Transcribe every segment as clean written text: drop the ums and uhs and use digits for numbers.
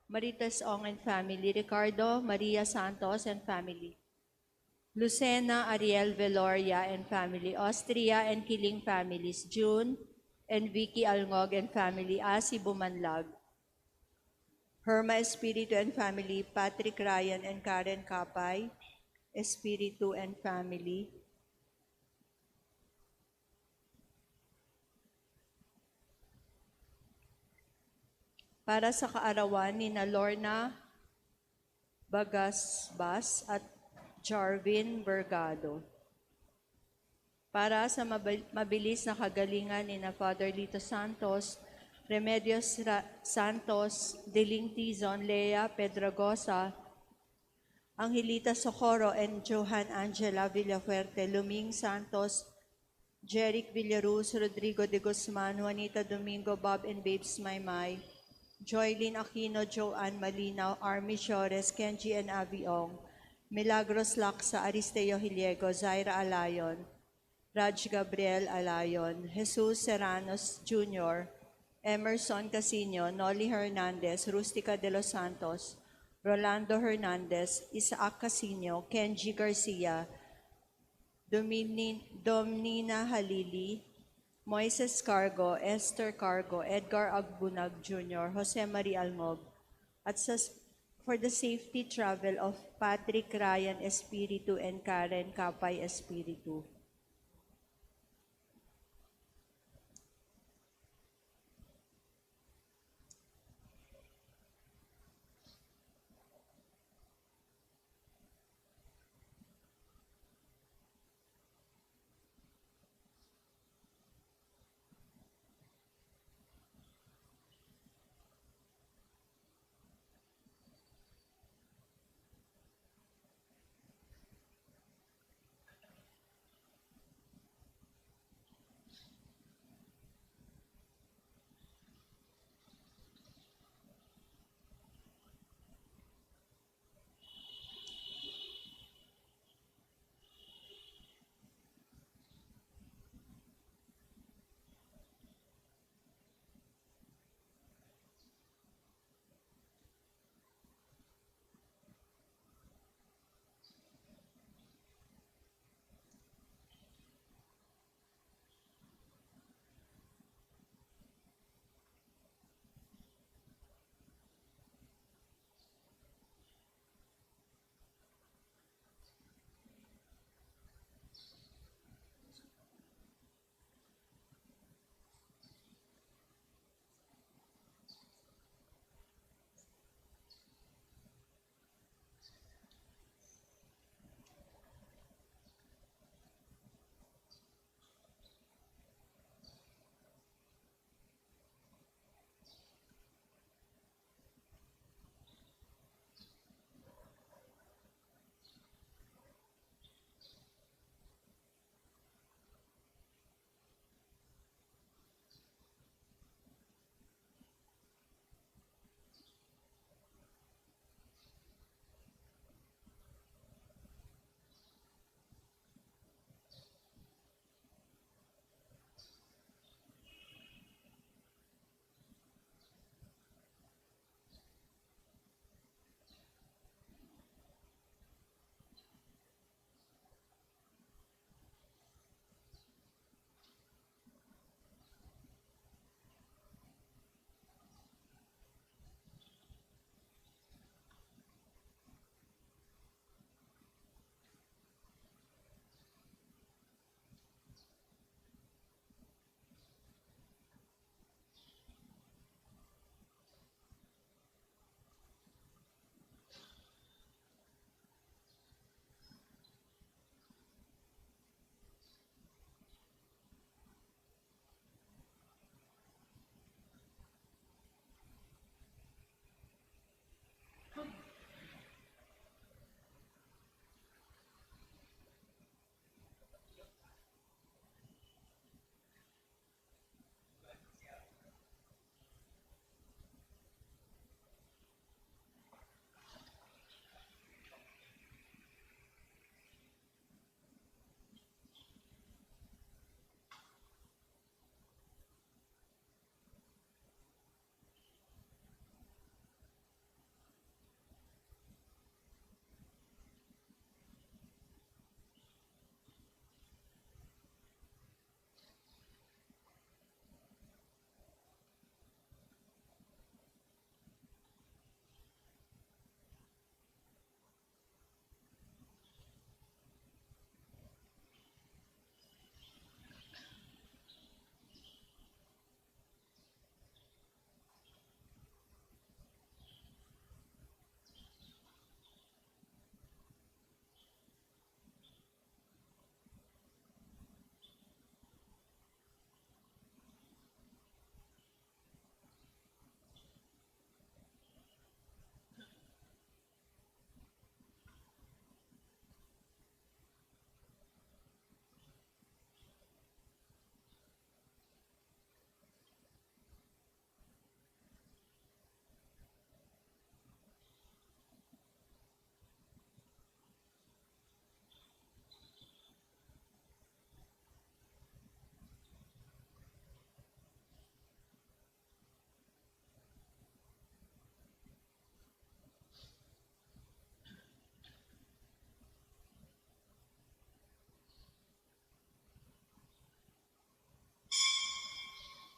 Maritas Ong and family, Ricardo Maria Santos and family, Lucena Ariel Veloria and family, Austria and Kiling families, June and Vicky Alngog and family, Asi Bumanlag, Herma Espiritu and family, Patrick Ryan and Karen Kapay, Espiritu and family, para sa kaarawan ni Lorna Bagasbas at Jarvin Bergado. Para sa mabilis na kagalingan ni Father Lito Santos, Remedios Santos, Diling Tizon, Lea Pedragosa, Angelita Socorro and Johan Angela Villafuerte, Luming Santos, Jeric Villaruz, Rodrigo de Guzman, Juanita Domingo, Bob and Babes Maymay, Joylyn Aquino, Joanne Malinaw, Army Shores, Kenji and Aviong, Milagros Laksa, Aristeo Hiliego, Zaira Alayon, Raj Gabriel Alayon, Jesus Serranos Jr., Emerson Casino, Noli Hernandez, Rustica de los Santos, Rolando Hernandez, Isaac Casino, Kenji Garcia, Domnina Halili, Moises Cargo, Esther Cargo, Edgar Agbunag Jr., Jose Marie Almog, at for the safety travel of Patrick Ryan Espiritu and Karen Kapay Espiritu.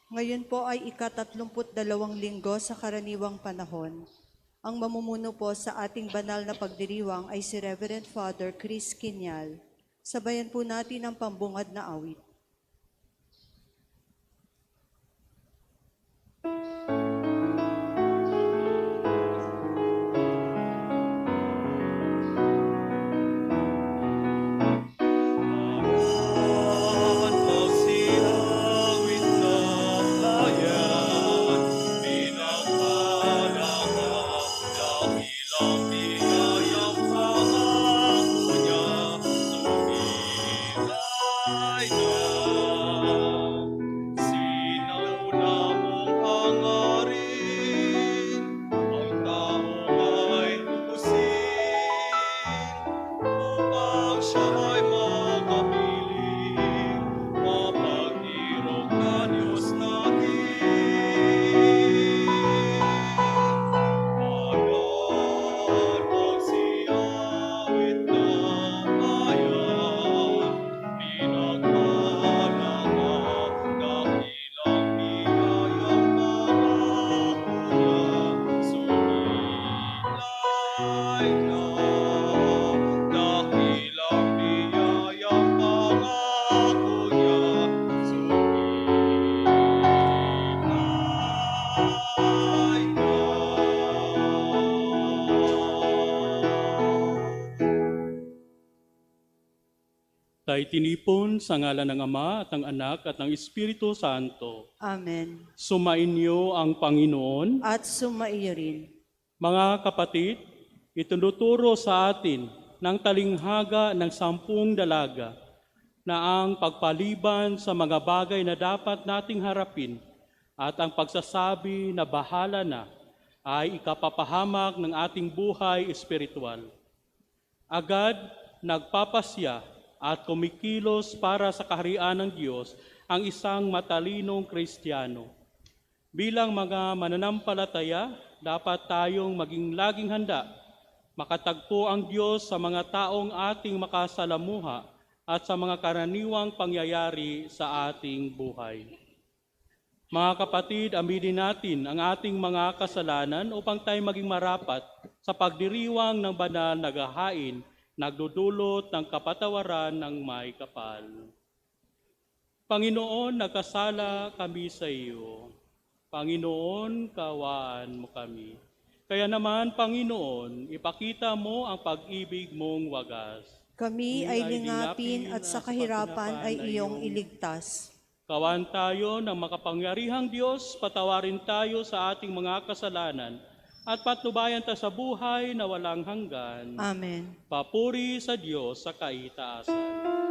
Ngayon po ay ika-32 linggo sa karaniwang panahon. Ang mamumuno po sa ating banal na pagdiriwang ay si Reverend Father Chris Kinyal. Sabayan po natin ang pambungad na awit. Tayo tinipon sa ngalan ng Ama at ng Anak at ng Espiritu Santo. Amen. Sumainyo ang Panginoon. At sumaiyo rin. Mga kapatid, itinuturo sa atin ng talinghaga ng 10 dalaga na ang pagpaliban sa mga bagay na dapat nating harapin at ang pagsasabi na bahala na ay ikapapahamak ng ating buhay espiritual. Agad nagpapasya at kumikilos para sa kaharian ng Diyos ang isang matalinong Kristiyano. Bilang mga mananampalataya, dapat tayong maging laging handa makatagpo ang Diyos sa mga taong ating makasalamuha at sa mga karaniwang pangyayari sa ating buhay. Mga kapatid, aminin natin ang ating mga kasalanan upang tayo maging marapat sa pagdiriwang ng banal na gahain, nagdudulot ng kapatawaran ng may kapal. Panginoon, nagkasala kami sa iyo. Panginoon, kaawaan mo kami. Kaya naman, Panginoon, ipakita mo ang pag-ibig mong wagas. Kami ay lingapin at sa kahirapan ay iyong iligtas. Kawan tayo ng makapangyarihang Diyos, patawarin tayo sa ating mga kasalanan at patnubayan tayo sa buhay na walang hanggan. Amen. Papuri sa Diyos sa kaitaasan.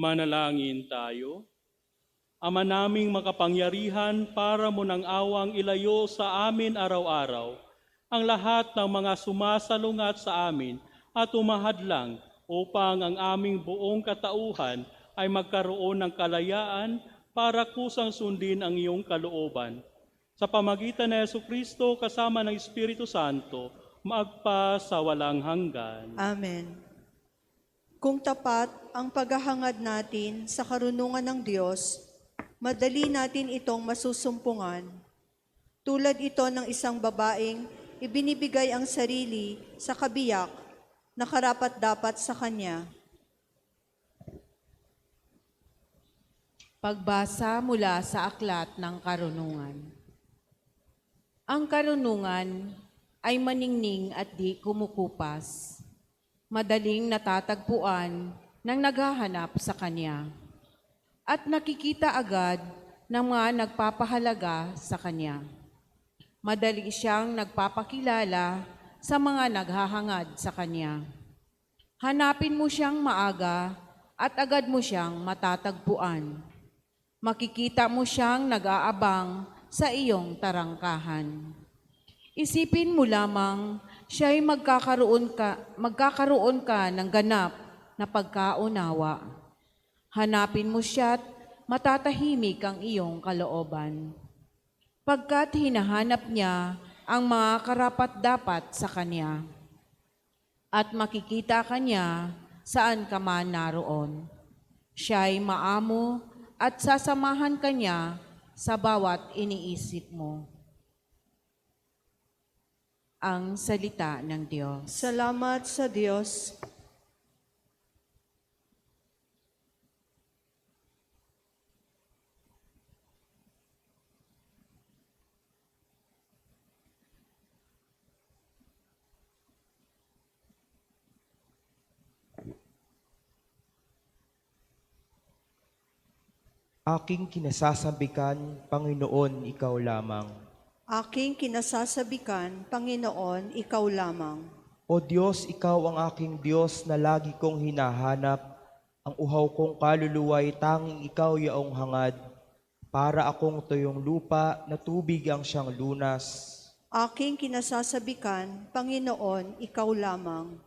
Manalangin tayo. Ama naming makapangyarihan, para mo ng awang ilayo sa amin araw-araw ang lahat ng mga sumasalungat sa amin at umahadlang upang ang aming buong katauhan ay magkaroon ng kalayaan para kusang sundin ang iyong kalooban. Sa pamagitan ni Jesucristo kasama ng Espiritu Santo, magpa sa walang hanggan. Amen. Kung tapat ang paghahangad natin sa karunungan ng Diyos, madali natin itong masusumpungan. Tulad ito ng isang babaeng ibinibigay ang sarili sa kabiyak na karapat-dapat sa kanya. Pagbasa mula sa Aklat ng Karunungan. Ang karunungan ay maningning at di kumukupas, madaling natatagpuan ng naghahanap sa kanya, at nakikita agad ng mga nagpapahalaga sa kanya. Madali siyang nagpapakilala sa mga naghahangad sa kanya. Hanapin mo siyang maaga at agad mo siyang matatagpuan. Makikita mo siyang nag-aabang sa iyong tarangkahan. Isipin mo lamang siya'y magkakaroon ka ng ganap na pagkaunawa. Hanapin mo siya't matatahimik ang iyong kalooban. Pagkat hinahanap niya ang mga karapat-dapat sa kanya, at makikita ka niya saan ka man naroon. Siya'y maamo at sasamahan ka niya sa bawat iniisip mo. Ang salita ng Diyos. Salamat sa Diyos. Aking kinasasabikan, Panginoon, ikaw lamang. Aking kinasasabikan, Panginoon, ikaw lamang. O Diyos, ikaw ang aking Diyos na lagi kong hinahanap. Ang uhaw kong kaluluwa'y tanging ikaw yaong hangad. Para akong tuyong lupa na tubig ang siyang lunas. Aking kinasasabikan, Panginoon, ikaw lamang.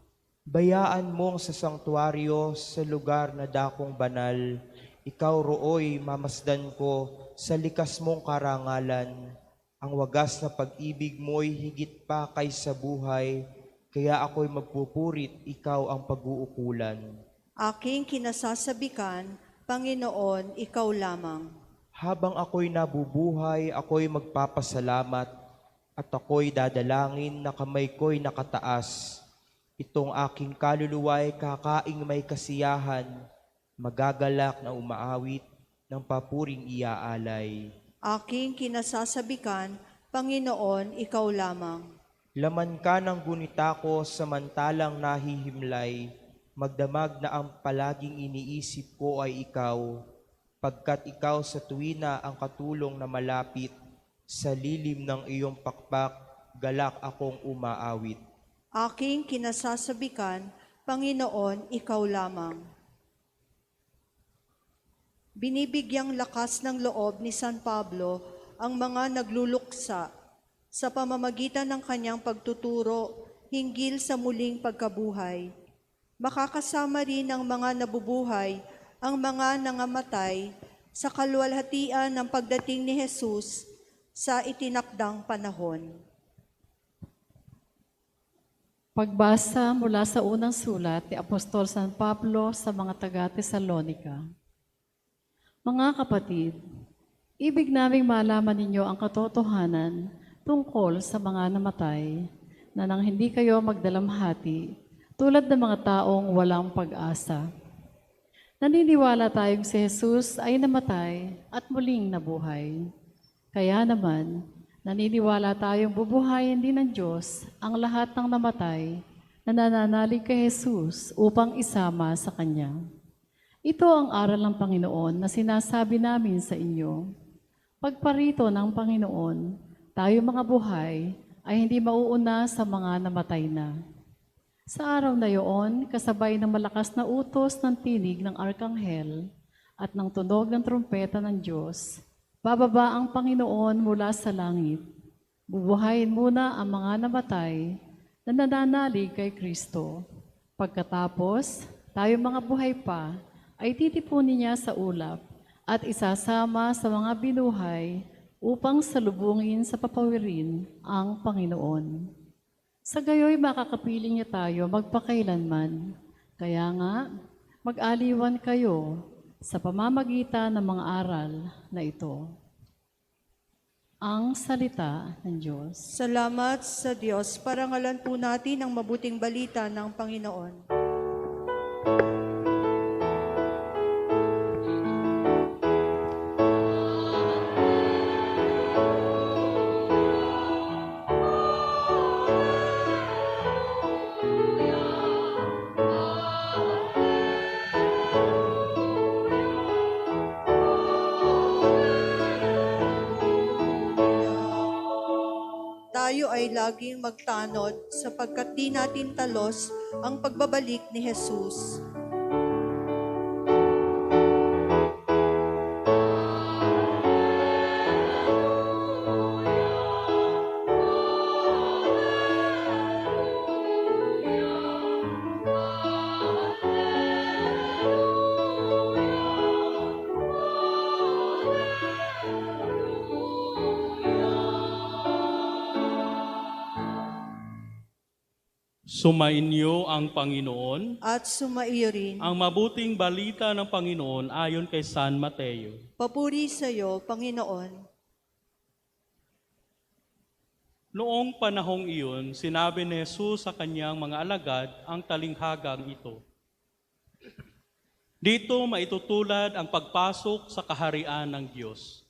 Bayaan mong sa sangtuaryo sa lugar na dakong banal. Ikaw rooy mamasdan ko sa likas mong karangalan. Ang wagas na pag-ibig mo'y higit pa kaysa buhay, kaya ako'y magpupurit, ikaw ang pag-uukulan. Aking kinasasabikan, Panginoon, ikaw lamang. Habang ako'y nabubuhay, ako'y magpapasalamat, at ako'y dadalangin na kamay ko'y nakataas. Itong aking kaluluwa'y kakaing may kasiyahan, magagalak na umaawit ng papuring iaalay. Aking kinasasabikan, Panginoon, ikaw lamang. Laman ka ng gunita ko samantalang nahihimlay, magdamag na ang palaging iniisip ko ay ikaw, pagkat ikaw sa tuwina ang katulong na malapit, sa lilim ng iyong pakpak, galak akong umaawit. Aking kinasasabikan, Panginoon, ikaw lamang. Binibigyang lakas ng loob ni San Pablo ang mga nagluluksa sa pamamagitan ng kanyang pagtuturo hinggil sa muling pagkabuhay. Makakasama rin ng mga nabubuhay ang mga nangamatay sa kaluwalhatian ng pagdating ni Jesus sa itinakdang panahon. Pagbasa mula sa unang sulat ni Apostol San Pablo sa mga taga-Tesalonika. Mga kapatid, ibig naming malaman ninyo ang katotohanan tungkol sa mga namatay, na nang hindi kayo magdalamhati, tulad ng mga taong walang pag-asa. Naniniwala tayong si Jesus ay namatay at muling nabuhay. Kaya naman, naniniwala tayong bubuhayin din ng Diyos ang lahat ng namatay na nananalig kay Jesus upang isama sa Kanya. Ito ang aral ng Panginoon na sinasabi namin sa inyo. Pagparito ng Panginoon, tayo mga buhay ay hindi mauuna sa mga namatay na. Sa araw na iyon, kasabay ng malakas na utos ng tinig ng arkanghel at ng tunog ng trumpeta ng Diyos, bababa ang Panginoon mula sa langit. Bubuhayin muna ang mga namatay na nananalig kay Kristo. Pagkatapos, tayo mga buhay pa ay titipunin niya sa ulap at isasama sa mga binuhay upang salubungin sa papawirin ang Panginoon. Sa gayoy makakapiling niya tayo magpakailanman. Kaya nga, mag-aliwan kayo sa pamamagitan ng mga aral na ito. Ang salita ng Diyos. Salamat sa Diyos. Parangalan po natin ang mabuting balita ng Panginoon. Tayo ay laging magtanod sapagkat di natin talos ang pagbabalik ni Jesus. Sumainyo ang Panginoon. At sumaiyo rin. Ang mabuting balita ng Panginoon ayon kay San Mateo. Papuri sa iyo, Panginoon. Noong panahong iyon, sinabi ni Jesus sa kanyang mga alagad ang talinghagang ito. Dito maitutulad ang pagpasok sa kaharian ng Diyos.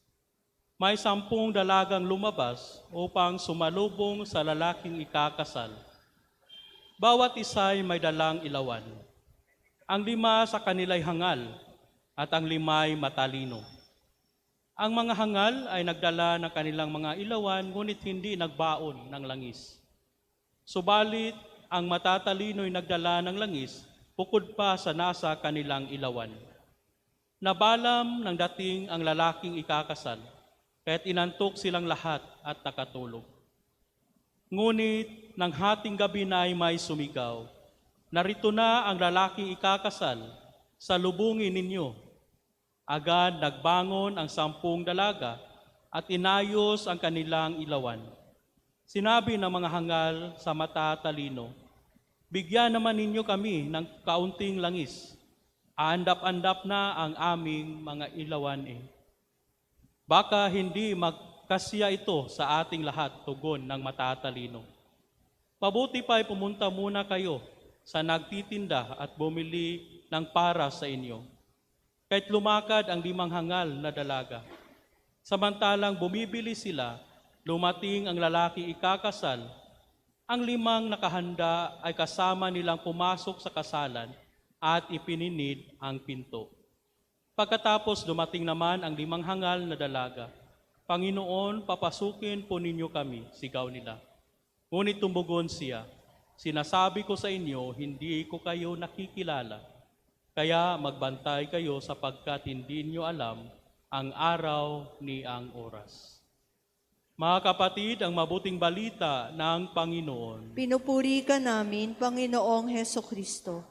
May 10 dalagang lumabas upang sumalubong sa lalaking ikakasal. Bawat isa'y may dalang ilawan. Ang 5 sa kanila'y hangal at ang 5'ay matalino. Ang mga hangal ay nagdala ng kanilang mga ilawan ngunit hindi nagbaon ng langis. Subalit ang matatalino'y nagdala ng langis bukod pa sa nasa kanilang ilawan. Nabalam ng dating ang lalaking ikakasal, kaya't inantok silang lahat at nakatulog. Ngunit nang hating gabi na ay may sumigaw, narito na ang lalaking ikakasal, salubungin ninyo. Agad nagbangon ang 10 dalaga at inayos ang kanilang ilawan. Sinabi ng mga hangal sa matatalino, bigyan naman ninyo kami ng kaunting langis. Aandap-andap na ang aming mga ilawan eh. Baka hindi magkasya ito sa ating lahat, tugon ng matatalino. Pabuti pa ay pumunta muna kayo sa nagtitinda at bumili ng para sa inyo. Kahit lumakad ang 5 hangal na dalaga. Samantalang bumibili sila, lumating ang lalaki ikakasal. Ang 5 nakahanda ay kasama nilang pumasok sa kasalan at ipininid ang pinto. Pagkatapos dumating naman ang 5 hangal na dalaga. Panginoon, papasukin po ninyo kami, sigaw nila. Ngunit tumugon siya, sinasabi ko sa inyo, hindi ko kayo nakikilala. Kaya magbantay kayo sapagkat hindi niyo alam ang araw ni ang oras. Mga kapatid, ang mabuting balita ng Panginoon. Pinupuri ka namin, Panginoong Hesukristo.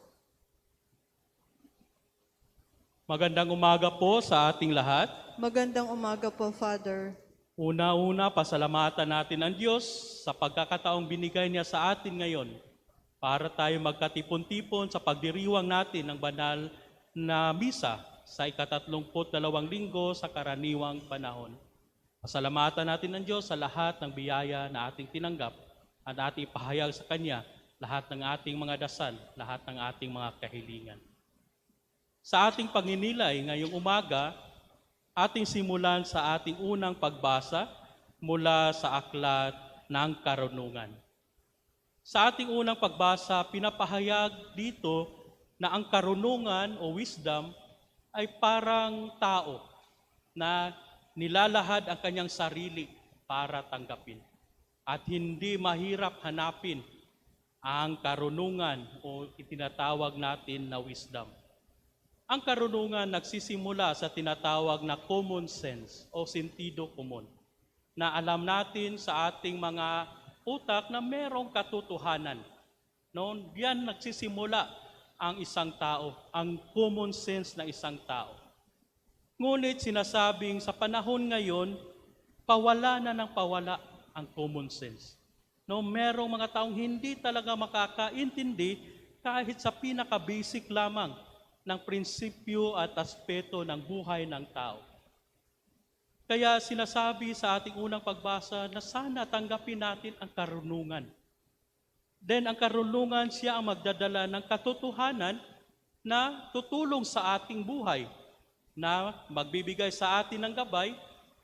Magandang umaga po sa ating lahat. Magandang umaga po, Father. Una-una, pasalamatan natin ang Diyos sa pagkakataong binigay niya sa atin ngayon para tayo magkatipon-tipon sa pagdiriwang natin ng banal na misa sa ika-32 linggo sa karaniwang panahon. Pasalamatan natin ang Diyos sa lahat ng biyaya na ating tinanggap at ating pahayag sa Kanya lahat ng ating mga dasal, lahat ng ating mga kahilingan. Sa ating pagninilay ngayong umaga, ating simulan sa ating unang pagbasa mula sa aklat ng karunungan. Sa ating unang pagbasa, pinapahayag dito na ang karunungan o wisdom ay parang tao na nilalahad ang kanyang sarili para tanggapin. At hindi mahirap hanapin ang karunungan o itinatawag natin na wisdom. Ang karunungan nagsisimula sa tinatawag na common sense o sentido komon, na alam natin sa ating mga utak na merong katotohanan. No? Yan nagsisimula ang isang tao, ang common sense ng isang tao. Ngunit sinasabing sa panahon ngayon, pawala na ng pawala ang common sense. No, merong mga taong hindi talaga makakaintindi kahit sa pinaka-basic lamang ng prinsipyo at aspeto ng buhay ng tao. Kaya sinasabi sa ating unang pagbasa na sana tanggapin natin ang karunungan. Then ang karunungan siya ang magdadala ng katotohanan na tutulong sa ating buhay, na magbibigay sa atin ng gabay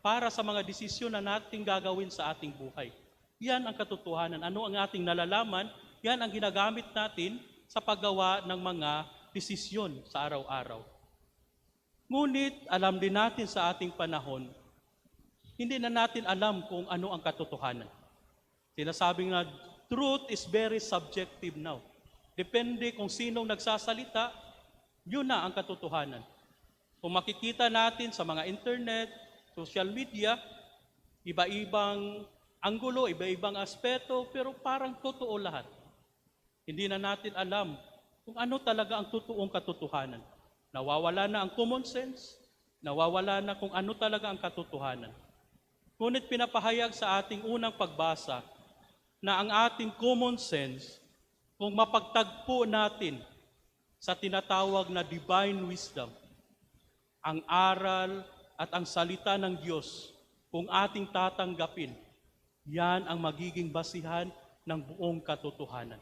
para sa mga desisyon na nating gagawin sa ating buhay. Yan ang katotohanan. Ano ang ating nalalaman? Yan ang ginagamit natin sa paggawa ng mga desisyon sa araw-araw. Ngunit alam din natin sa ating panahon, hindi na natin alam kung ano ang katotohanan. Sinasabing na truth is very subjective now. Depende kung sinong nagsasalita, yun na ang katotohanan. Kung makikita natin sa mga internet, social media, iba-ibang anggulo, iba-ibang aspeto, pero parang totoo lahat. Hindi na natin alam kung ano talaga ang totoong katotohanan. Nawawala na ang common sense, nawawala na kung ano talaga ang katotohanan. Ngunit pinapahayag sa ating unang pagbasa na ang ating common sense, kung mapagtagpo natin sa tinatawag na divine wisdom, ang aral at ang salita ng Diyos, kung ating tatanggapin, yan ang magiging basihan ng buong katotohanan.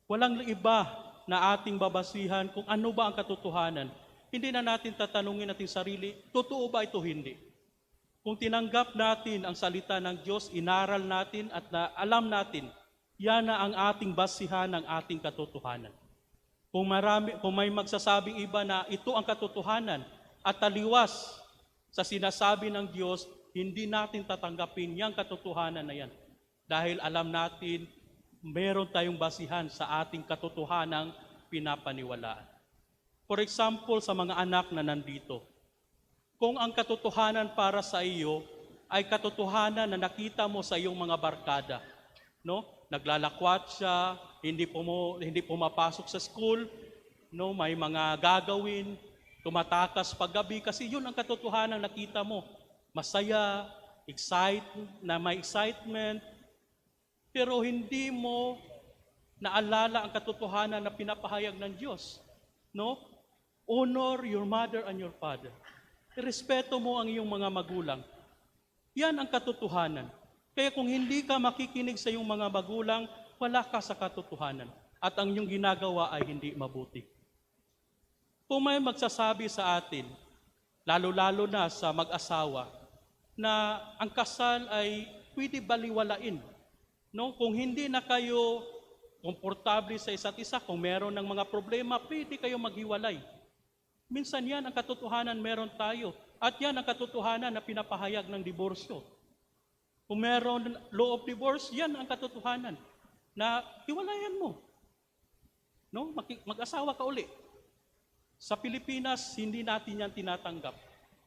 Walang iba na ating babasihan kung ano ba ang katotohanan. Hindi na natin tatanungin ating sarili, totoo ba ito hindi? Kung tinanggap natin ang salita ng Diyos, inaral natin at alam natin, yan na ang ating basihan ng ating katotohanan. Kung may magsasabing iba na ito ang katotohanan at taliwas sa sinasabi ng Diyos, hindi natin tatanggapin yung katotohanan na yan. Dahil alam natin, meron tayong basihan sa ating katotohanang pinapaniwalaan. For example, sa mga anak na nandito, kung ang katotohanan para sa iyo ay katotohanan na nakita mo sa iyong mga barkada, no? Naglalakwat siya, hindi pumapasok sa school, no? May mga gagawin, tumatakas paggabi kasi yun ang katotohanan nakita mo. Masaya, may excitement, pero hindi mo naalala ang katotohanan na pinapahayag ng Diyos. No? Honor your mother and your father. Irespeto mo ang iyong mga magulang. Yan ang katotohanan. Kaya kung hindi ka makikinig sa iyong mga magulang, wala ka sa katotohanan. At ang iyong ginagawa ay hindi mabuti. Kung may magsasabi sa atin, lalo-lalo na sa mag-asawa, na ang kasal ay pwede baliwalain. No? Kung hindi na kayo komportable sa isa't isa, kung meron ng mga problema, pwede kayo maghiwalay. Minsan yan ang katotohanan meron tayo. At yan ang katotohanan na pinapahayag ng diborsyo. Kung meron law of divorce, yan ang katotohanan na hiwalayan mo. No? Mag-asawa ka uli. Sa Pilipinas, hindi natin yan tinatanggap.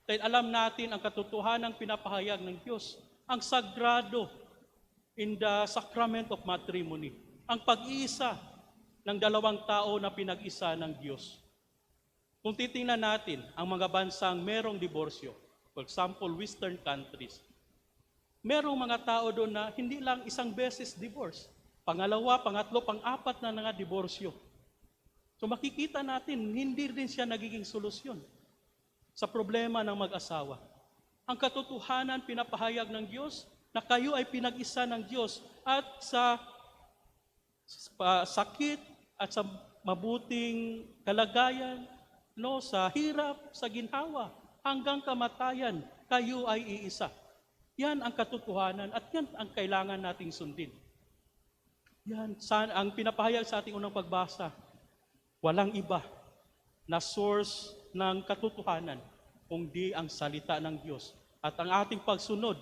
Dahil alam natin ang katotohanan pinapahayag ng Diyos, ang sagrado in the sacrament of matrimony, ang pag-iisa ng dalawang tao na pinag-isa ng Diyos. Kung titingnan natin ang mga bansang merong diborsyo, for example, Western countries, merong mga tao doon na hindi lang isang beses divorce, pangalawa, pangatlo, pang-apat na nga diborsyo. So makikita natin, hindi rin siya nagiging solusyon sa problema ng mag-asawa. Ang katotohanan pinapahayag ng Diyos na kayo ay pinag-isa ng Diyos at sa sakit at sa mabuting kalagayan, no, sa hirap, sa ginhawa, hanggang kamatayan, kayo ay iisa. Yan ang katotohanan at yan ang kailangan nating sundin. Yan ang pinapahayag sa ating unang pagbasa. Walang iba na source ng katotohanan kundi ang salita ng Diyos. At ang ating pagsunod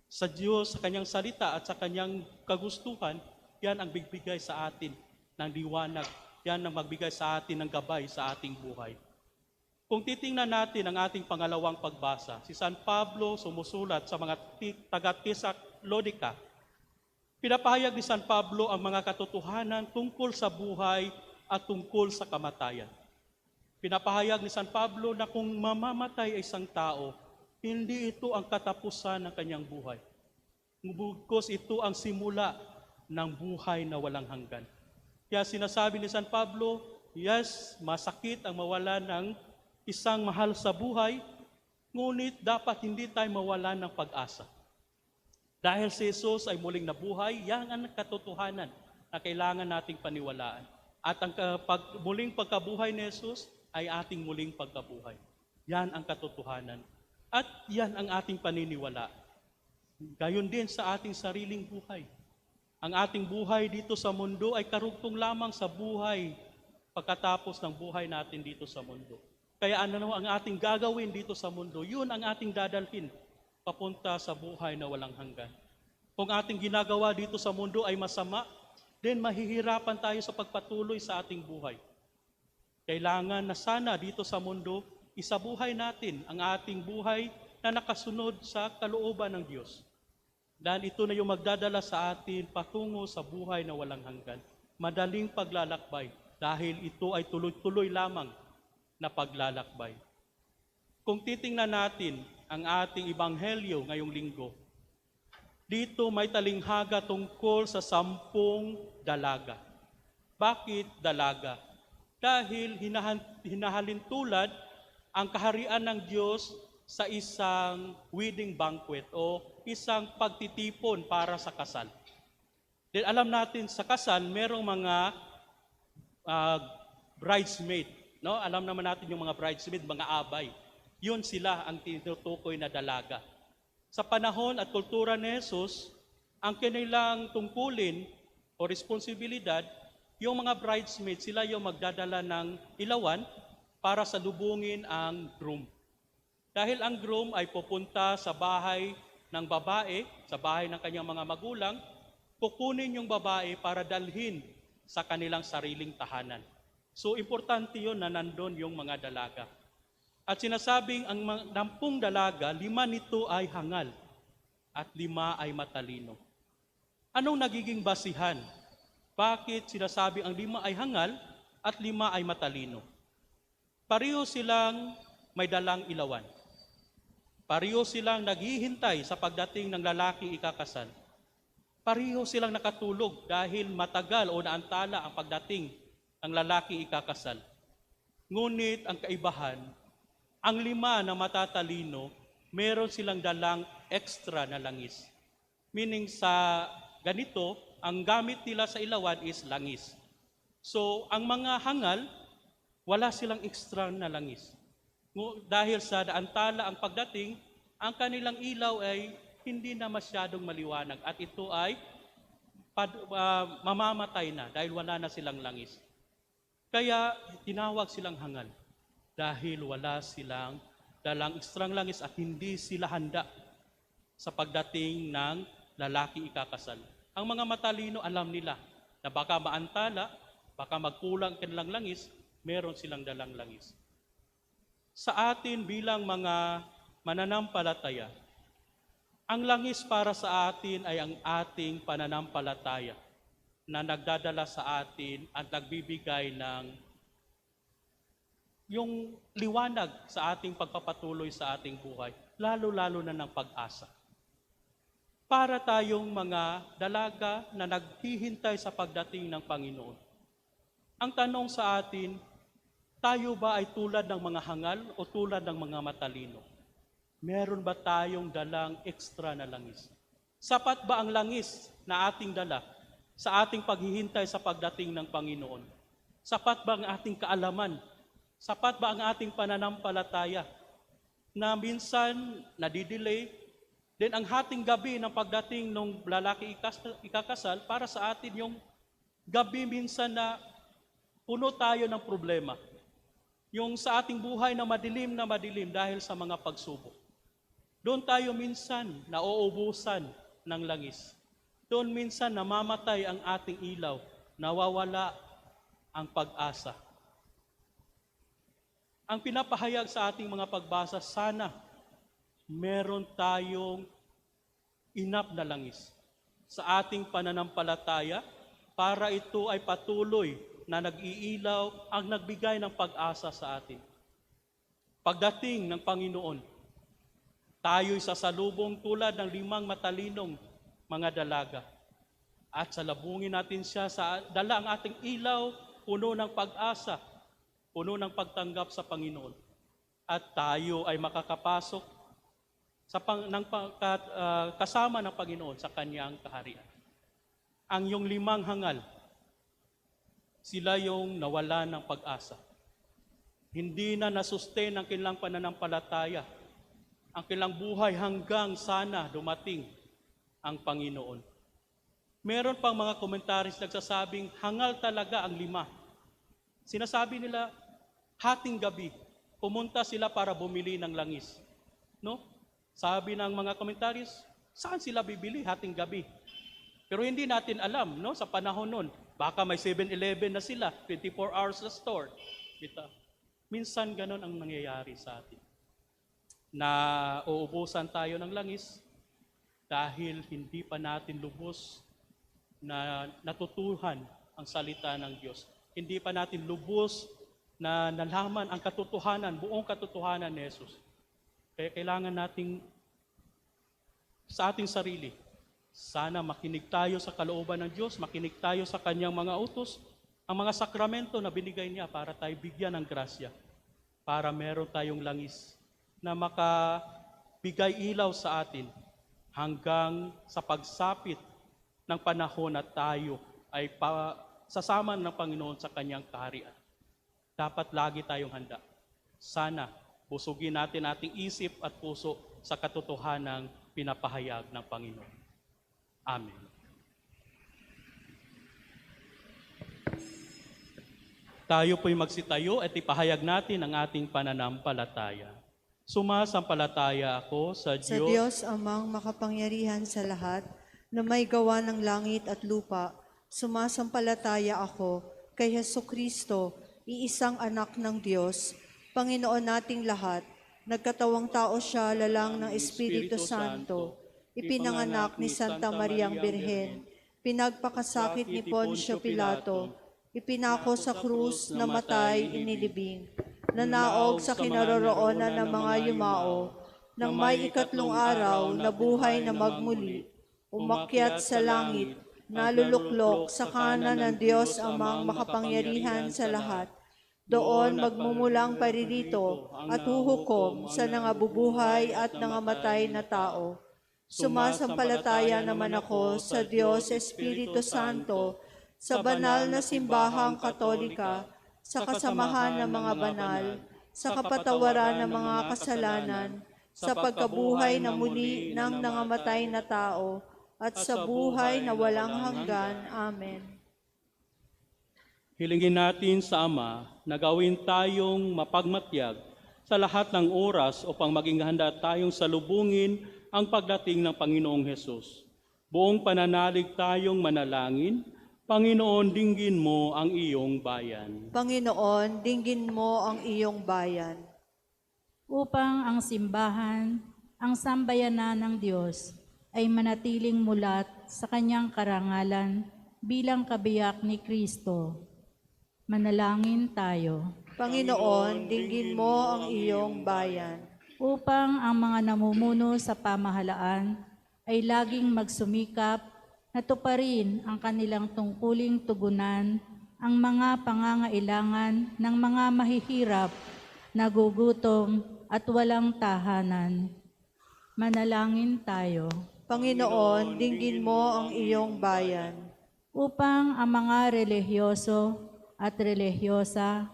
sa Diyos, sa Kanyang salita at sa Kanyang kagustuhan, yan ang bigbigay sa atin ng liwanag. Yan ang magbigay sa atin ng gabay sa ating buhay. Kung titingnan natin ang ating pangalawang pagbasa, si San Pablo sumusulat sa mga taga-Tesalonica. Pinapahayag ni San Pablo ang mga katotohanan tungkol sa buhay at tungkol sa kamatayan. Pinapahayag ni San Pablo na kung mamamatay ay isang tao, hindi ito ang katapusan ng kanyang buhay. Bugkos ito ang simula ng buhay na walang hanggan. Kaya sinasabi ni San Pablo, yes, masakit ang mawala ng isang mahal sa buhay, ngunit dapat hindi tayo mawalan ng pag-asa. Dahil si Jesus ay muling nabuhay, yan ang katotohanan na kailangan nating paniwalaan. At ang muling pagkabuhay ni Jesus ay ating muling pagkabuhay. Yan ang katotohanan. At yan ang ating paniniwala. Gayon din sa ating sariling buhay. Ang ating buhay dito sa mundo ay karugtong lamang sa buhay pagkatapos ng buhay natin dito sa mundo. Kaya ano ang ating gagawin dito sa mundo, yun ang ating dadalhin papunta sa buhay na walang hanggan. Kung ating ginagawa dito sa mundo ay masama, then mahihirapan tayo sa pagpatuloy sa ating buhay. Kailangan na sana dito sa mundo, isabuhay natin ang ating buhay na nakasunod sa kalooban ng Diyos. Dahil ito na yung magdadala sa atin patungo sa buhay na walang hanggan. Madaling paglalakbay dahil ito ay tuloy-tuloy lamang na paglalakbay. Kung titingnan natin ang ating ebanghelyo ngayong linggo, dito may talinghaga tungkol sa 10 dalaga. Bakit dalaga? Dahil hinahalintulad ang kaharian ng Diyos sa isang wedding banquet o isang pagtitipon para sa kasal. Then alam natin sa kasal, merong mga bridesmaid. No? Alam naman natin yung mga bridesmaid, mga abay. Yun sila ang tinutukoy na dalaga. Sa panahon at kultura ni Jesus, ang kanilang tungkulin o responsibilidad, yung mga bridesmaid, sila yung magdadala ng ilawan para salubungin ang groom. Dahil ang groom ay pupunta sa bahay ng babae, sa bahay ng kanyang mga magulang, kukunin yung babae para dalhin sa kanilang sariling tahanan. So, importante yun na nandun yung mga dalaga. At sinasabing ang 10 dalaga, 5 nito ay hangal at 5 ay matalino. Anong nagiging basihan? Bakit sinasabing ang 5 ay hangal at 5 ay matalino? Pareho silang may dalang ilawan. Pareho silang naghihintay sa pagdating ng lalaking ikakasal. Pareho silang nakatulog dahil matagal o naantala ang pagdating ng lalaking ikakasal. Ngunit ang kaibahan, ang 5 na matatalino, meron silang dalang extra na langis. Meaning sa ganito, ang gamit nila sa ilawan is langis. So, ang mga hangal, wala silang extra na langis. Dahil sa naantala ang pagdating, ang kanilang ilaw ay hindi na masyadong maliwanag at ito ay mamamatay na dahil wala na silang langis. Kaya tinawag silang hangal dahil wala silang dalang ekstrang langis at hindi sila handa sa pagdating ng lalaki ikakasal. Ang mga matalino alam nila na baka maantala, baka magkulang kanilang langis, meron silang dalang langis. Sa atin bilang mga mananampalataya, ang langis para sa atin ay ang ating pananampalataya na nagdadala sa atin at nagbibigay ng yung liwanag sa ating pagpapatuloy sa ating buhay, lalo-lalo na ng pag-asa. Para tayong mga dalaga na naghihintay sa pagdating ng Panginoon. Ang tanong sa atin, tayo ba ay tulad ng mga hangal o tulad ng mga matalino? Meron ba tayong dalang ekstra na langis? Sapat ba ang langis na ating dala sa ating paghihintay sa pagdating ng Panginoon? Sapat ba ang ating kaalaman? Sapat ba ang ating pananampalataya na minsan nadidelay? Then ang hating gabi ng pagdating ng lalaki ikakasal, para sa atin yung gabi minsan na puno tayo ng problema. Yung sa ating buhay na madilim dahil sa mga pagsubok. Doon tayo minsan nauubusan ng langis. Doon minsan namamatay ang ating ilaw, nawawala ang pag-asa. Ang pinapahayag sa ating mga pagbasa, sana meron tayong inap na langis sa ating pananampalataya para ito ay patuloy na nag-iilaw ang nagbigay ng pag-asa sa atin. Pagdating ng Panginoon, tayo'y sasalubong tulad ng 5 matalinong mga dalaga. At salubungin natin siya sa dala ang ating ilaw, puno ng pag-asa, puno ng pagtanggap sa Panginoon. At tayo ay makakapasok kasama ng Panginoon sa Kanyang kaharian. Ang yung 5 hangal, sila yung nawala ng pag-asa. Hindi na nasustain ang kanilang pananampalataya, ang kanilang buhay hanggang sana dumating ang Panginoon. Meron pang mga komentaris nagsasabing hangal talaga ang 5. Sinasabi nila, hating gabi, pumunta sila para bumili ng langis. No? Sabi ng mga komentaris, saan sila bibili hating gabi? Pero hindi natin alam, no? Sa panahon nun, baka may 7-Eleven na sila, 24 hours na store. Kita. Minsan ganon ang nangyayari sa atin. Na uubusan tayo ng langis dahil hindi pa natin lubos na natutuhan ang salita ng Diyos. Hindi pa natin lubos na nalaman ang katotohanan, buong katotohanan ni Jesus. Kaya kailangan nating sa ating sarili, sana makinig tayo sa kalooban ng Diyos, makinig tayo sa Kanyang mga utos, ang mga sakramento na binigay niya para tayo bigyan ng grasya, para meron tayong langis na makabigay ilaw sa atin hanggang sa pagsapit ng panahon na tayo ay sasama ng Panginoon sa Kanyang kaharian. Dapat lagi tayong handa. Sana busugin natin ating isip at puso sa katotohanang pinapahayag ng Panginoon. Amen. Tayo po'y magsitayo at ipahayag natin ang ating pananampalataya. Sumasampalataya ako sa Sa Diyos, Diyos amang makapangyarihan sa lahat, na may gawa ng langit at lupa, sumasampalataya ako kay Hesukristo, iisang anak ng Diyos, Panginoon nating lahat, nagkatawang tao siya lalang ng Espiritu Santo, ipinanganak ni Santa Mariang Birhen, pinagpakasakit ni Poncio Pilato, ipinako sa krus, namatay, inilibing, nanaog sa kinaroroonan ng mga yumao, nang may 3 araw na buhay na magmuli, umakyat sa langit, naluluklok sa kanan ng Diyos amang makapangyarihan sa lahat. Doon magmumulang paririto at huhukom sa nangabubuhay at nangamatay na tao. Sumasampalataya naman ako sa Diyos Espiritu Santo, sa banal na simbahang katolika, sa kasamahan ng mga banal, sa kapatawaran ng mga kasalanan, sa pagkabuhay na muli ng nangamatay na tao, at sa buhay na walang hanggan. Amen. hilingin natin sa Ama na gawin tayong mapagmatyag sa lahat ng oras upang maging handa tayong salubungin ang pagdating ng Panginoong Hesus. Buong pananalig tayong manalangin, Panginoon, dinggin mo ang iyong bayan. Panginoon, dinggin mo ang iyong bayan. Upang ang simbahan, ang sambayanan ng Diyos, ay manatiling mulat sa kanyang karangalan bilang kabiyak ni Kristo. Manalangin tayo. Panginoon, dinggin mo ang iyong bayan. Upang ang mga namumuno sa pamahalaan ay laging magsumikap na tuparin ang kanilang tungkuling tugunan ang mga pangangailangan ng mga mahihirap, nagugutom at walang tahanan. Manalangin tayo. Panginoon, dinggin mo ang iyong bayan. Upang ang mga relihiyoso at relihiyosa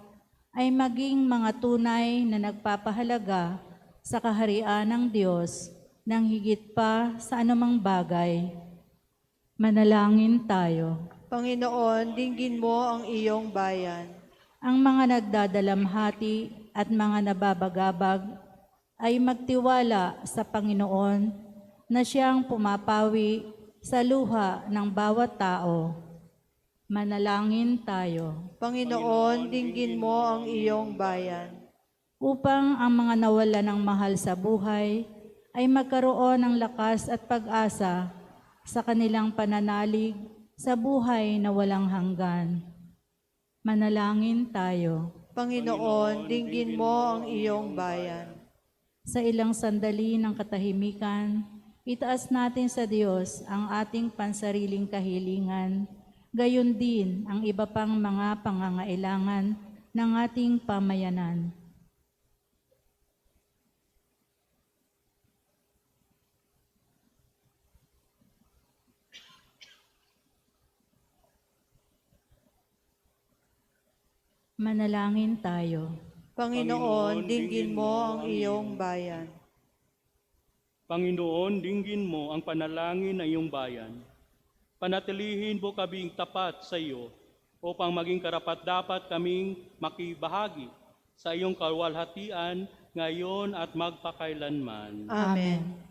ay maging mga tunay na nagpapahalaga sa kaharian ng Diyos nang higit pa sa anumang bagay. Manalangin tayo. Panginoon, dinggin mo ang iyong bayan. Ang mga nagdadalamhati at mga nababagabag ay magtiwala sa Panginoon na siyang pumapawi sa luha ng bawat tao. Manalangin tayo. Panginoon, dinggin mo ang iyong bayan. Upang ang mga nawala ng mahal sa buhay ay magkaroon ng lakas at pag-asa sa kanilang pananalig sa buhay na walang hanggan. Manalangin tayo. Panginoon, dinggin mo ang iyong bayan. Sa ilang sandali ng katahimikan, itaas natin sa Diyos ang ating pansariling kahilingan, gayon din ang iba pang mga pangangailangan ng ating pamayanan. Manalangin tayo. Panginoon, dinggin mo ang iyong bayan. Panginoon, dinggin mo ang panalangin ng iyong bayan. Panatilihin mo kaming tapat sa iyo upang maging karapat-dapat kaming makibahagi sa iyong kaluwalhatian ngayon at magpakailanman. Amen.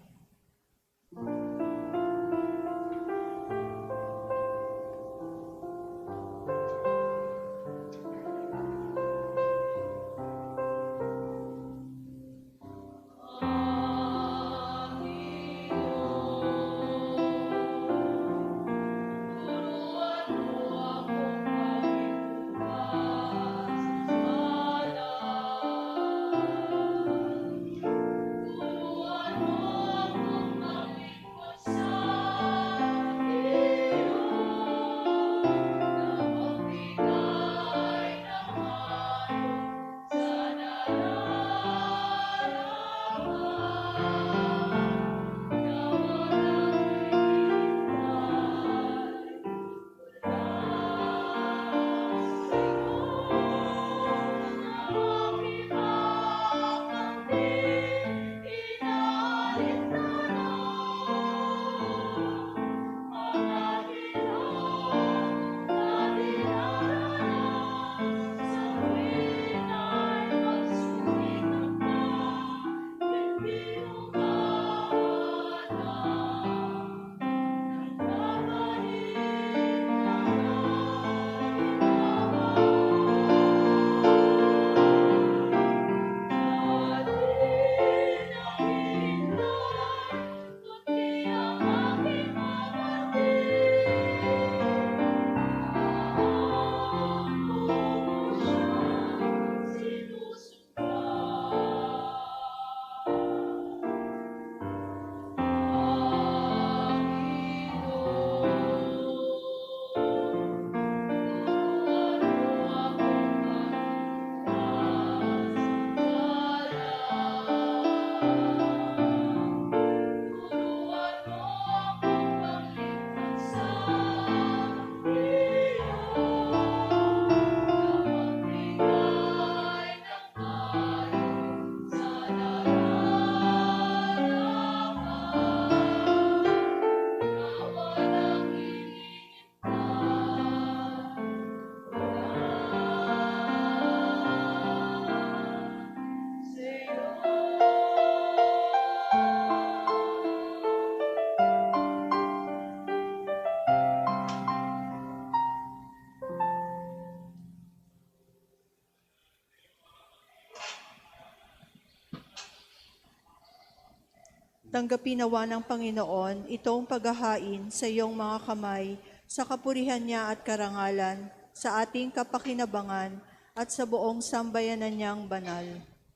Tanggapin nawa ng Panginoon itong paghahain sa iyong mga kamay sa kapurihan niya at karangalan, sa ating kapakinabangan at sa buong sambayanan niyang banal.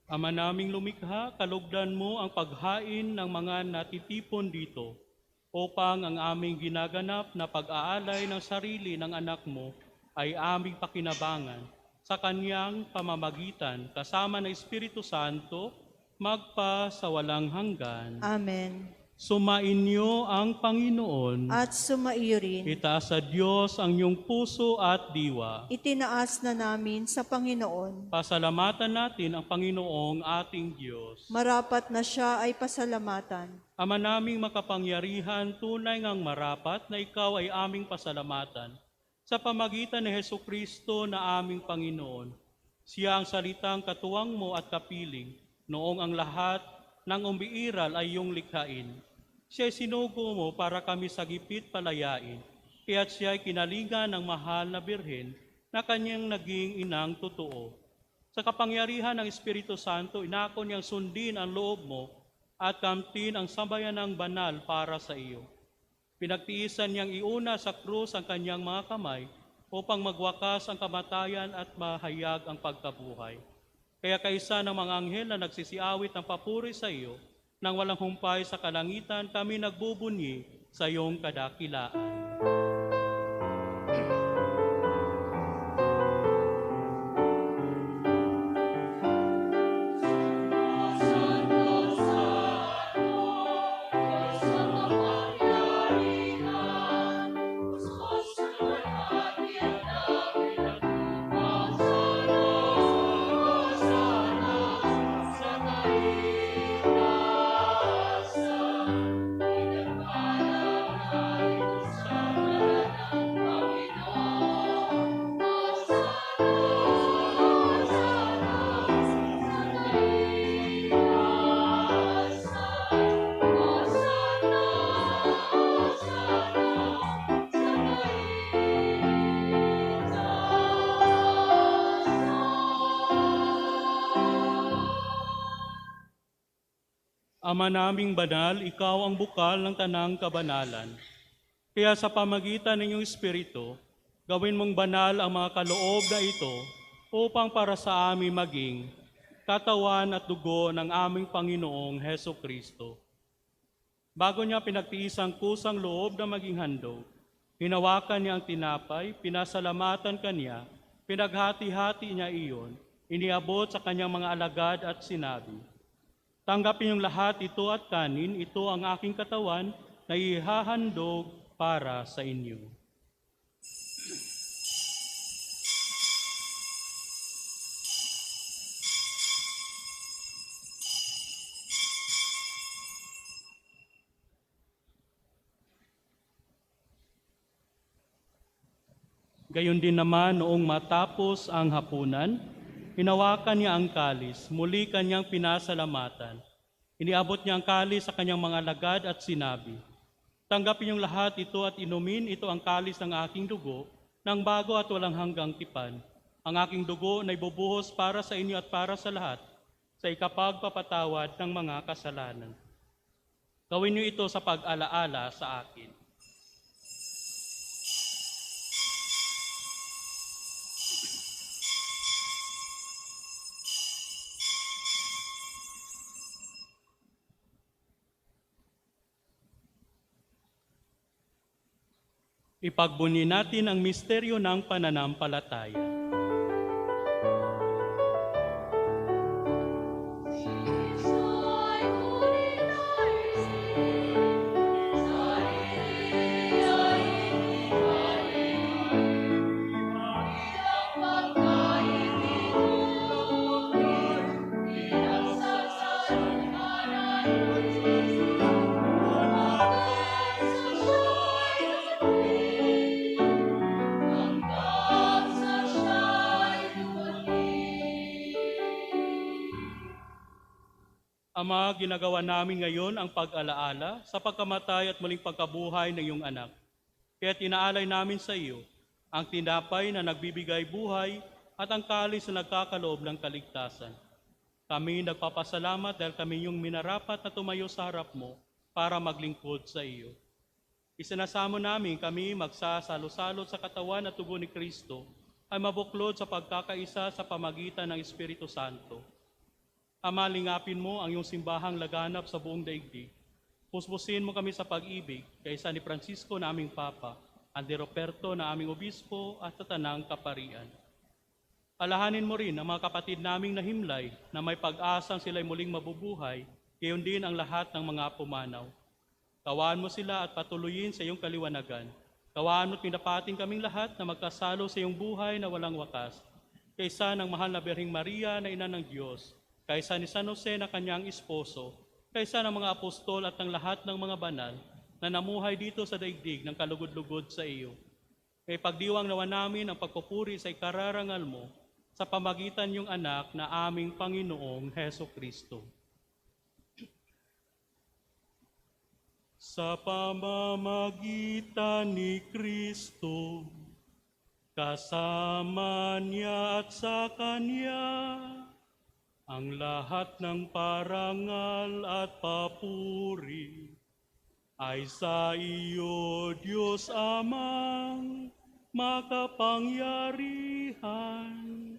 Ama naming lumikha, kalugdan mo ang paghain ng mga natitipon dito upang ang aming ginaganap na pag-aalay ng sarili ng anak mo ay aming pakinabangan sa kanyang pamamagitan kasama ng Espiritu Santo magpa sa walang hanggan. Amen. Sumainyo ang Panginoon. At sumaiyo rin. Itaas sa Diyos ang iyong puso at diwa. Itinaas na namin sa Panginoon. Pasalamatan natin ang Panginoong ating Diyos. Marapat na siya ay pasalamatan. Ama naming makapangyarihan, tunay ngang marapat na ikaw ay aming pasalamatan sa pamagitan ni Hesukristo na aming Panginoon. Siya ang salitang katuwang mo at kapiling noong ang lahat ng umiiral ay iyong likhain. Siya'y sinugo mo para kami sa gipit palayain, kaya't siya'y kinalingan ng mahal na birhen na kanyang naging inang totoo. Sa kapangyarihan ng Espiritu Santo, inako niyang sundin ang loob mo at kamtin ang sambayanang banal para sa iyo. Pinagtiisan niyang iuna sa krus ang kanyang mga kamay upang magwakas ang kamatayan at mahayag ang pagkabuhay. Kaya kaisa ng mga anghel na nagsisiawit ng papuri sa iyo, nang walang humpay sa kalangitan, kami nagbubunyi sa iyong kadakilaan. Ama naming banal, ikaw ang bukal ng tanang kabanalan. Kaya sa pamagitan ng iyong Espiritu, gawin mong banal ang mga kaloob na ito upang para sa amin maging katawan at dugo ng aming Panginoong Heso Kristo. Bago niya pinagtiisang kusang loob na maging handog, hinawakan niya ang tinapay, pinasalamatan kanya, pinaghati-hati niya iyon, iniabot sa kanyang mga alagad at sinabi, "Tanggapin niyong lahat ito at kanin, ito ang aking katawan na ihahandog para sa inyo." Gayon din naman noong matapos ang hapunan, hinawakan niya ang kalis, muli kanyang pinasalamatan. Iniabot niya ang kalis sa kanyang mga alagad at sinabi, "Tanggapin niyong lahat ito at inumin, ito ang kalis ng aking dugo, ng bago at walang hanggang tipan. Ang aking dugo na ibubuhos para sa inyo at para sa lahat, sa ikapagpapatawad ng mga kasalanan. Gawin niyo ito sa pag-alaala sa akin." Ipagbunyi natin ang misteryo ng pananampalataya. Ama, ginagawa namin ngayon ang pag-alaala sa pagkamatay at muling pagkabuhay ng iyong anak. Kaya tinaalay namin sa iyo ang tinapay na nagbibigay buhay at ang kalis na nagkakaloob ng kaligtasan. Kami nagpapasalamat dahil kami yung minarapat na tumayo sa harap mo para maglingkod sa iyo. Isinasamo namin kami magsasalo-salo sa katawan at tugo ni Kristo ay mabuklod sa pagkakaisa sa pamagitan ng Espiritu Santo. Ama, lingapin mo ang iyong simbahang laganap sa buong daigdig. Puspusin mo kami sa pag-ibig kaysa ni Francisco na aming Papa, Ande Roberto na aming Obispo at sa Tanang Kaparian. Alahanin mo rin ang mga kapatid naming nahimlay na may pag-asang sila'y muling mabubuhay, gayon din ang lahat ng mga pumanaw. Kawaan mo sila at patuloyin sa iyong kaliwanagan. Kawaan mo't pinapating kaming lahat na magkasalo sa iyong buhay na walang wakas, kaysa ng mahal na Birheng Maria na Ina ng Diyos, kaysa ni San Jose na kanyang esposo, kaysa ng mga apostol at ng lahat ng mga banal na namuhay dito sa daigdig ng kalugod-lugod sa iyo. Kay pagdiwang nawa namin ang pagpupuri sa ikararangal mo sa pamagitan niyong anak na aming Panginoong Heso Kristo. sa pamamagitan ni Kristo, kasama niya at sa Kanya, ang lahat ng parangal at papuri ay sa iyo, Diyos Amang makapangyarihan,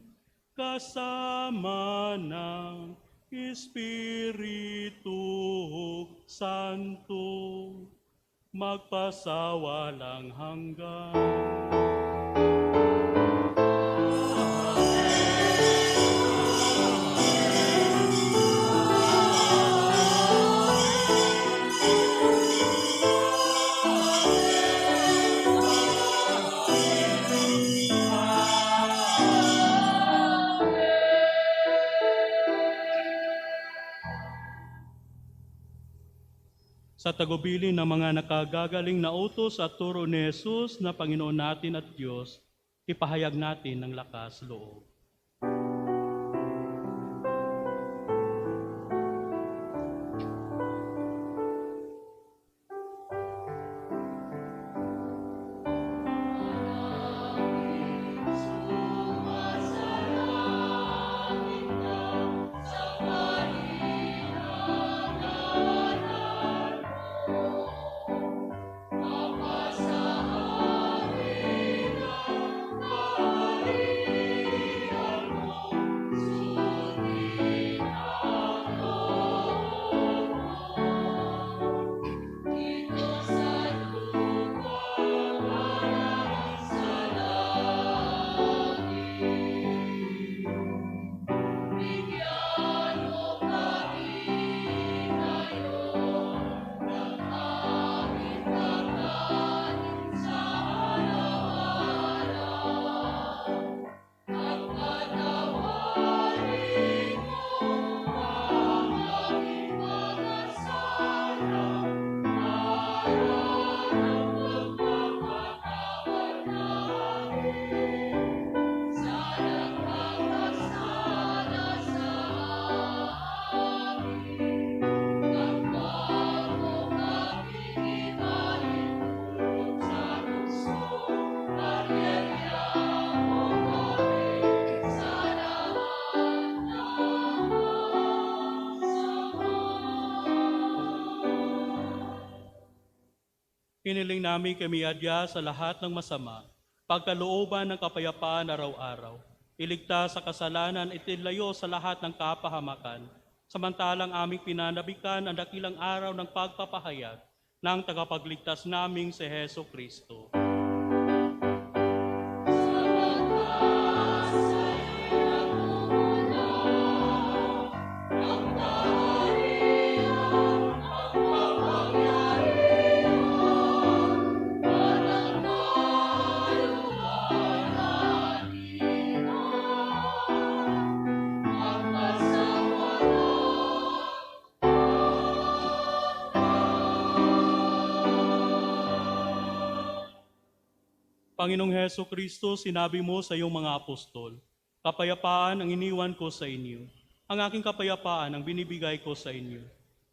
kasama ng Espiritu Santo, magpasawalang hanggan. Sa tagubilin ng mga nakagagaling na utos at turo ni Jesus na Panginoon natin at Diyos, ipahayag natin ng lakas loob. Hiniling namin kami adya sa lahat ng masama, pagkalooban ng kapayapaan araw-araw, iligtas sa kasalanan at ilayo sa lahat ng kapahamakan, samantalang aming pinanabikan ang dakilang araw ng pagpapahayag ng tagapagligtas naming si Heso Kristo. Panginoong Heso Kristo, sinabi mo sa iyong mga apostol, kapayapaan ang iniwan ko sa inyo. Ang aking kapayapaan ang binibigay ko sa inyo.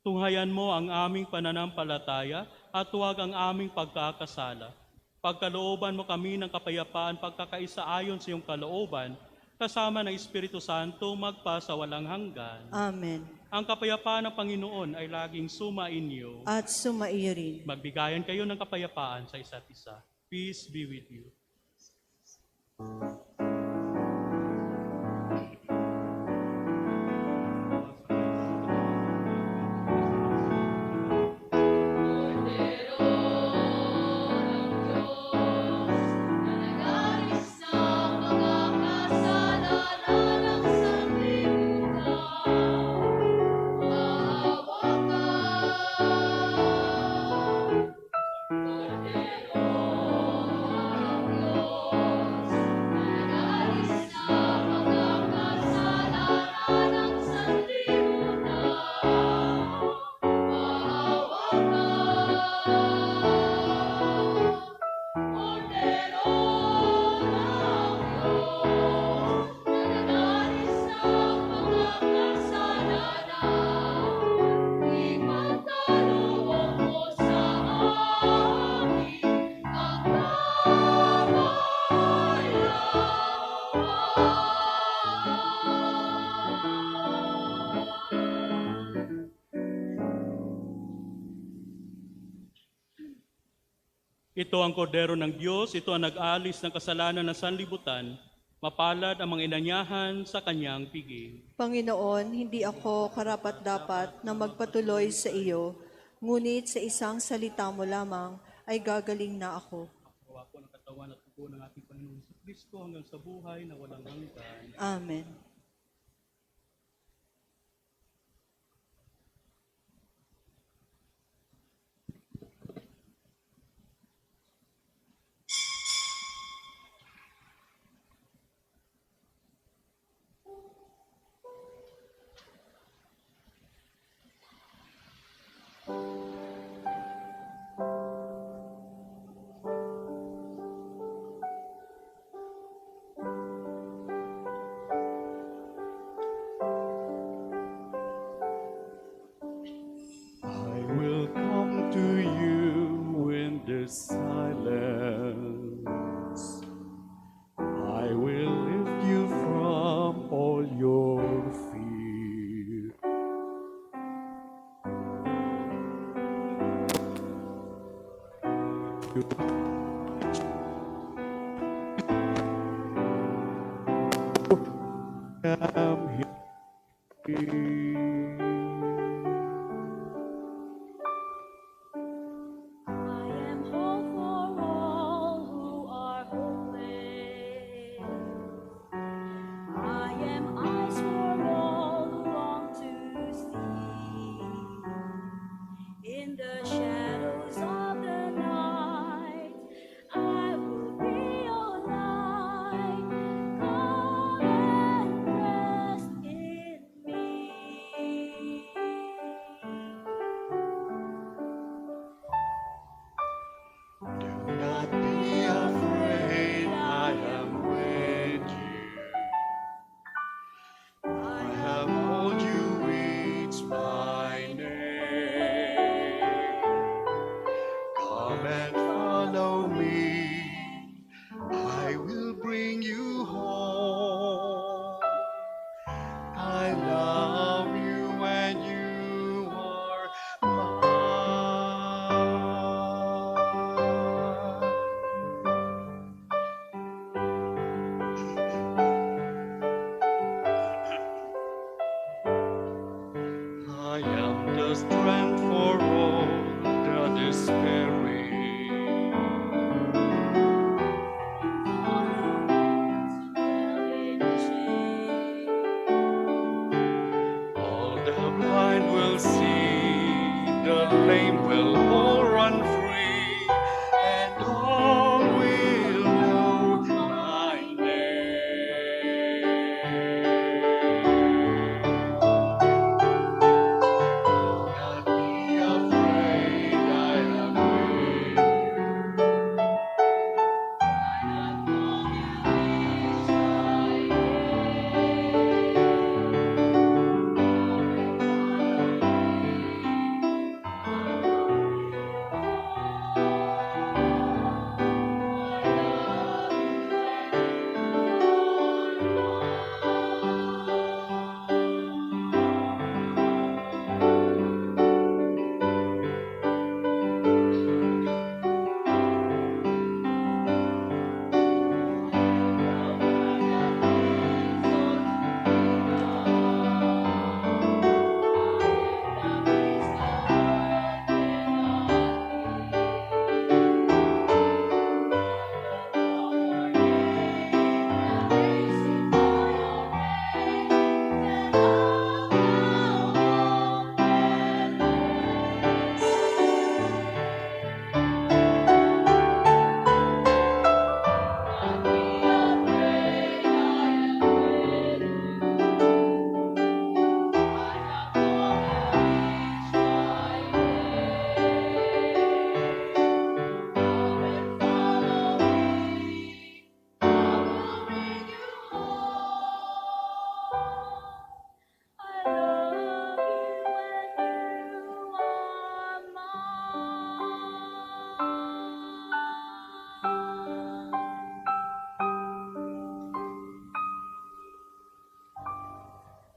Tunghayan mo ang aming pananampalataya at huwag ang aming pagkakasala. Pagkalooban mo kami ng kapayapaan pagkakaisa ayon sa iyong kalooban, kasama ng Espiritu Santo magpa sa walang hanggan. Amen. Ang kapayapaan ng Panginoon ay laging sumainyo. At sumaiyo rin. Magbigayan kayo ng kapayapaan sa isa't isa. Peace be with you. Ito ang kordero ng Diyos, ito ang nag-alis ng kasalanan ng sanlibutan. Mapalad ang mga inanyahan sa kanyang piging. Panginoon, hindi ako karapat-dapat na magpatuloy sa iyo, ngunit sa isang salita mo lamang ay gagaling na ako. Gawa ko ng katawan at dugo ng ating Panginoon sa Kristo hanggang sa buhay na walang hanggan. Amen. I will come to you in the silence. I will lift you from all your fear. I'm here. I am hope for all who are hopeless. I am eyes for all who long to see. In the shadows of the night, I will be your light. Come and rest in me. Do not be afraid, I am with you. I have called you, it's my name. Come and follow me, I will bring you home. I love you and you are mine. I am the strength for all the despairing. All the blind will see, the lame will all run free, and all will know my name. Do not be afraid, I am with you. I have called you, it's my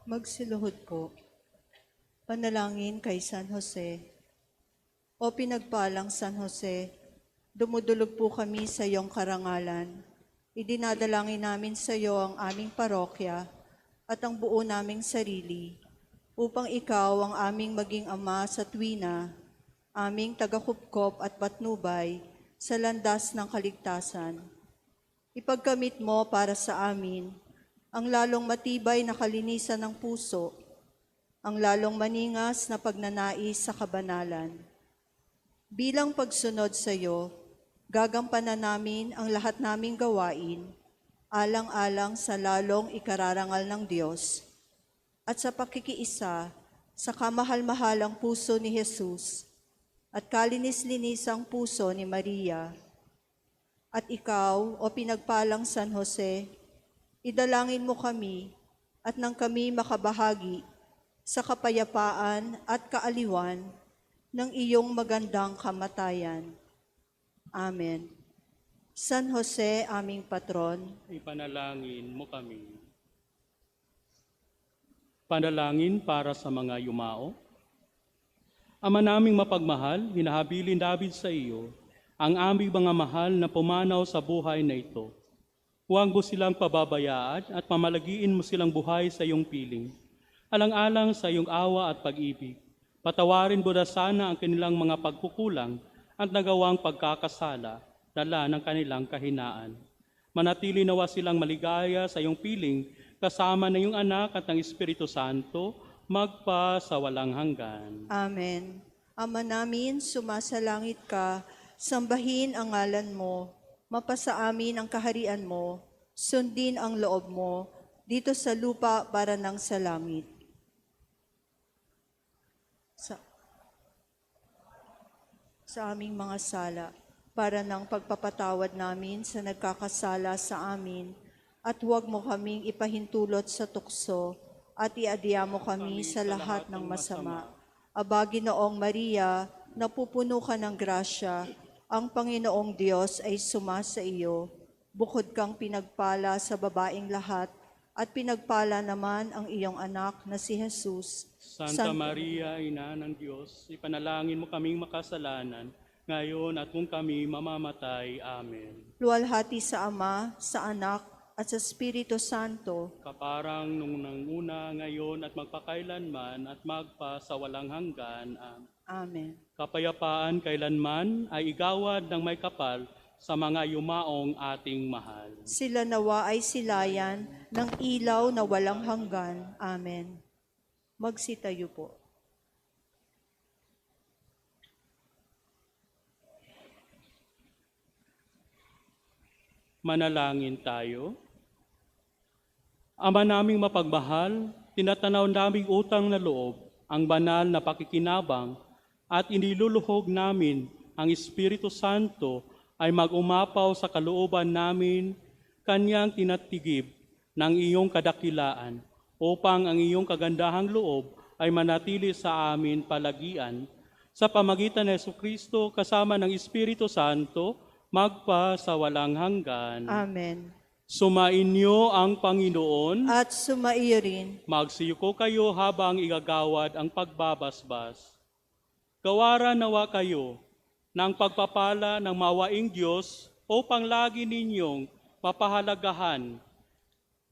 Magsiluhod po. Panalangin kay San Jose. O pinagpalang San Jose, Dumudulog po kami sa iyong karangalan. Idinadalangin namin sa iyo ang aming parokya at ang buo naming sarili, upang ikaw ang aming maging ama sa tuwina, aming tagakupkop at patnubay sa landas ng kaligtasan. Ipagkamit mo para sa amin ang lalong matibay na kalinisan ng puso, ang lalong maningas na pagnanais sa kabanalan. Bilang pagsunod sa iyo, gagampanan namin ang lahat naming gawain, alang-alang sa lalong ikararangal ng Diyos, at sa pakikiisa sa kamahal-mahalang puso ni Jesus, at kalinis-linisang puso ni Maria. At ikaw, o pinagpalang San Jose, idalangin mo kami at nang kami makabahagi sa kapayapaan at kaaliwan ng iyong magandang kamatayan. Amen. San Jose, aming patron, Ipanalangin mo kami. Panalangin para sa mga yumao. Ama naming mapagmahal, hinahabilin David sa iyo ang aming mga mahal na pumanaw sa buhay na ito. Huwag mo silang pababayaan at pamalagiin mo silang buhay sa iyong piling. Alang-alang sa iyong awa at pag-ibig, patawarin mo na sana ang kanilang mga pagkukulang at nagawang pagkakasala, dala ng kanilang kahinaan. Manatili nawa silang maligaya sa iyong piling, kasama na iyong anak at ng Espiritu Santo, magpa sa walang hanggan. Amen. Ama namin, sumasalangit ka, sambahin ang ngalan mo, mapasa amin ang kaharian mo, sundin ang loob mo, dito sa lupa para ng sa langit. Sa aming mga sala, para ng pagpapatawad namin sa nagkakasala sa amin, at huwag mo kaming ipahintulot sa tukso, at iadya mo kami sa lahat ng masama. Aba, Ginoong Maria, napupuno ka ng grasya, ang Panginoong Diyos ay sumasa iyo. Bukod kang pinagpala sa babaeng lahat, at pinagpala naman ang iyong anak na si Jesus. Santa Maria, Ina ng Diyos, ipanalangin mo kaming makasalanan, ngayon at kung kami mamamatay. Amen. Luwalhati sa Ama, sa Anak, at sa Espiritu Santo. Kaparang nung nanguna, ngayon at magpakailanman at magpa sa walang hanggan. Amen. Amen. Kapayapaan kailanman ay igawad ng may kapal sa mga yumaong ating mahal. Sila nawa ay silayan ng ilaw na walang hanggan. Amen. Magsitayo po. Manalangin tayo. Ama naming mapagmahal, tinatanaw naming utang na loob ang banal na pakikinabang at iniluluhog namin ang Espiritu Santo ay mag-umapaw sa kalooban namin, kanyang tinatigib ng iyong kadakilaan upang ang iyong kagandahang loob ay manatili sa amin palagian. Sa pamagitan ng Jesucristo kasama ng Espiritu Santo, magpa sa walang hanggan. Amen. Sumainyo ang Panginoon. At sumaiyo rin. Magsiyuko kayo habang igagawad ang pagbabasbas. Gawaran nawa kayo ng pagpapala ng mawaing Diyos upang lagi ninyong mapahalagahan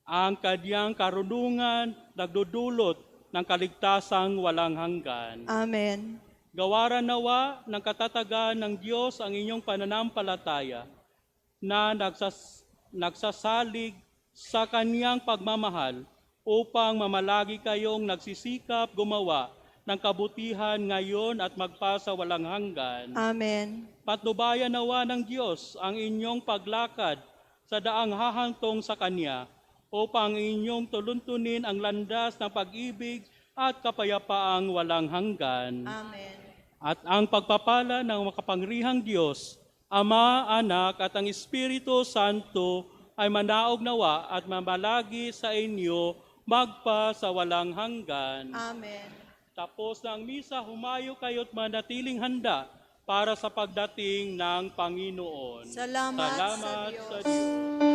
ang kanyang karunungan nagdudulot ng kaligtasang walang hanggan. Amen. Gawaran nawa ng katatagan ng Diyos ang inyong pananampalataya na nagsasalig sa kanyang pagmamahal upang mamalagi kayong nagsisikap gumawa ng kabutihan ngayon at magpasa walang hanggan. Amen. Patnubayan nawa ng Diyos ang inyong paglakad sa daang hahantong sa Kanya upang inyong tuluntunin ang landas ng pag-ibig at kapayapaang walang hanggan. Amen. At ang pagpapala ng makapangyarihang Diyos, Ama, Anak at ang Espiritu Santo ay manaog nawa at mamalagi sa inyo magpa sa walang hanggan. Amen. Tapos ng misa, humayo kayo't manatiling handa para sa pagdating ng Panginoon. Salamat sa Diyos. Sa Diyos.